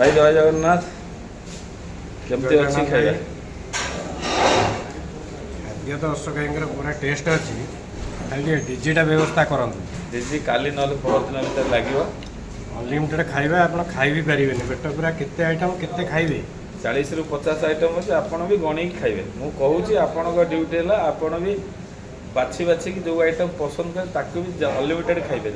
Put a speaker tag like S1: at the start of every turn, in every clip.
S1: भाई जय जगन्नाथ केमती अच्छी खाଇବା
S2: खाद्य तो दर्शक भाई पूरा टेस्ट अच्छी खाली डीजेटा व्यवस्था करंतु
S1: डीजी काली नले परदिन भीतर लागिवो
S2: अनलिमिटेड खाइबा आपण खाइ भी परिबेनी पेट पूरा केते आइटम केते खाइबे
S1: 40 रु 50 आइटम अछि आपण भी गणी खाइबे मु कहूची आपण को ड्यूटी हला आपण भी बाछी बाछी की जो आइटम पसंद कर ताकू भी अनलिमिटेड खाइबे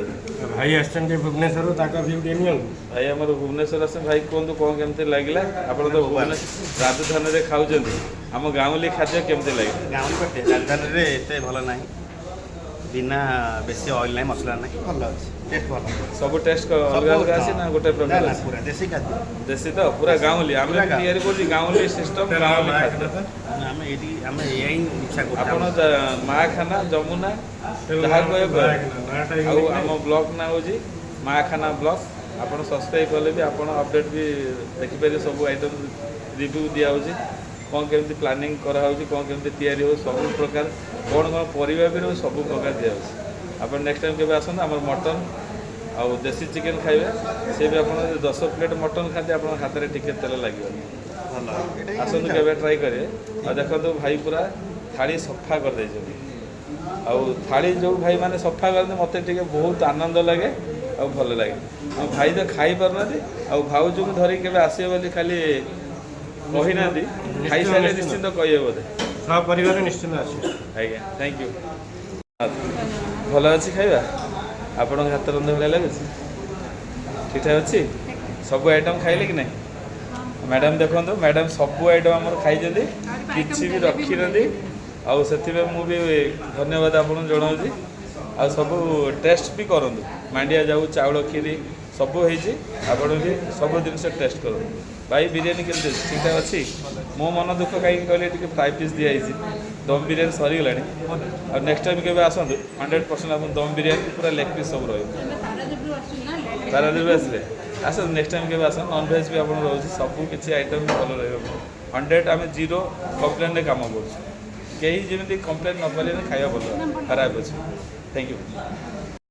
S2: भाई आछन के भुवनेश्वर ताका व्यू देनियो
S1: भाई हमर भुवनेश्वर आसे भाई कोन कोन केमते लागिला आपण तो भुवनेश्वर राजधानी रे खाउजंती हम गाउँली खाद्य केमते लागिला
S3: गाँव पटे राजधानी रे एते भल नाही बिना बेसी ऑयल नाही मसला नाही भल अछि टेस्ट भल
S1: सब टेस्ट अलग अलग आसी ना गोटे प्रकार
S3: ना पूरा देसी खाद्य
S1: देसी तो पूरा गाउँली आमे तैयारी बोली गाउँली सिस्टम गाउँली खाद्य
S3: ଆମେ ଏଇଠି ଆମେ ଏଇ ଇଚ୍ଛା
S1: ଆପଣ
S3: କରୁଛୁ
S1: ମା ଖାନା ଯମୁନା ଯାହା କହିବେ ଆଉ ଆମ ବ୍ଲଗ୍ ନାଁ ହେଉଛି ମା ଖାନା ବ୍ଲଗ୍ ଆପଣ ସବସ୍କ୍ରାଇବ୍ କଲେ ବି ଆପଣ ଅପଡ଼େଟ୍ ବି ଦେଖିପାରିବେ ସବୁ ଆଇଟମ୍ ରିଭ୍ୟୁ ଦିଆହେଉଛି କ'ଣ କେମିତି ପ୍ଲାନିଂ କରାହେଉଛି କ'ଣ କେମିତି ତିଆରି ହେଉଛି ସବୁ ପ୍ରକାର କ'ଣ କ'ଣ ପରିବା ବି ରହୁଛି ସବୁ ପ୍ରକାର ଦିଆହେଉଛି ଆପଣ ନେକ୍ସଟ ଟାଇମ୍ କେବେ ଆସନ୍ତୁ ଆମର ମଟନ୍ ଆଉ ଦେଶୀ ଚିକେନ୍ ଖାଇବେ ସେ ବି ଆପଣ 10 ପ୍ଲେଟ୍ ମଟନ୍ ଖାଆନ୍ତି ଆପଣଙ୍କ ହାତରେ ଟିକେ ତେଲ ଲାଗିବନି
S3: ଭଲ
S1: ଆସନ୍ତୁ କେବେ ଟ୍ରାଏ କରିବେ ଆଉ ଦେଖନ୍ତୁ ଭାଇ ପୁରା ଥାଳି ସଫା କରିଦେଇଛନ୍ତି ଆଉ ଥାଳି ଯେଉଁ ଭାଇମାନେ ସଫା କରନ୍ତି ମୋତେ ଟିକେ ବହୁତ ଆନନ୍ଦ ଲାଗେ ଆଉ ଭଲ ଲାଗେ ଆଉ ଭାଇ ତ ଖାଇପାରୁନାହାନ୍ତି ଆଉ ଭାଉଜଙ୍କୁ ଧରିକି କେବେ ଆସିବେ ବୋଲି ଖାଲି କହିନାହାନ୍ତି ଖାଇସାରିଲେ ନିଶ୍ଚିନ୍ତ କହିବେ ବୋଧେ
S2: सब परिवार निश्चित आसी
S1: ଆଜ୍ଞା ଥ୍ୟାଙ୍କ ୟୁ ଭଲ ଅଛି ଖାଇବା ଆପଣଙ୍କ ହାତ ରନ୍ଧା ଭଳିଆ ଲାଗୁଛି ଠିକ୍ଠାକ୍ ଅଛି ସବୁ ଆଇଟମ୍ ଖାଇଲେ କି ନାହିଁ मैडम देखो मैडम सब आइटम आम खाई किसी भी रखी ना आउ से मुझे धन्यवाद आपको जनाऊँगी आ सब टेस्ट भी करूँ मांडिया जाऊ चाउल खीरी सब होती आप भी सब जिन टेस्ट करूँ भाई बिरियानी केमती ठीक ठाक अच्छी मो मन दुख कहीं कहले फ्राई पीस दिखाई दम बिरियानी सरीगला आ नेक्स्ट टाइम के आसतु 100% आप दम बिरियानी पूरा लेग पीस सब रही पारादीप आसले आस नेक्स्ट टाइम के आस नॉनभेज भी आप रोचे सब किसी आइटम भी भल रही 100 आम जीरो कम्प्लेन काम करें कहीं जमी कम्प्लेन न कले खाଇବା भल खराब अच्छे थैंक यू।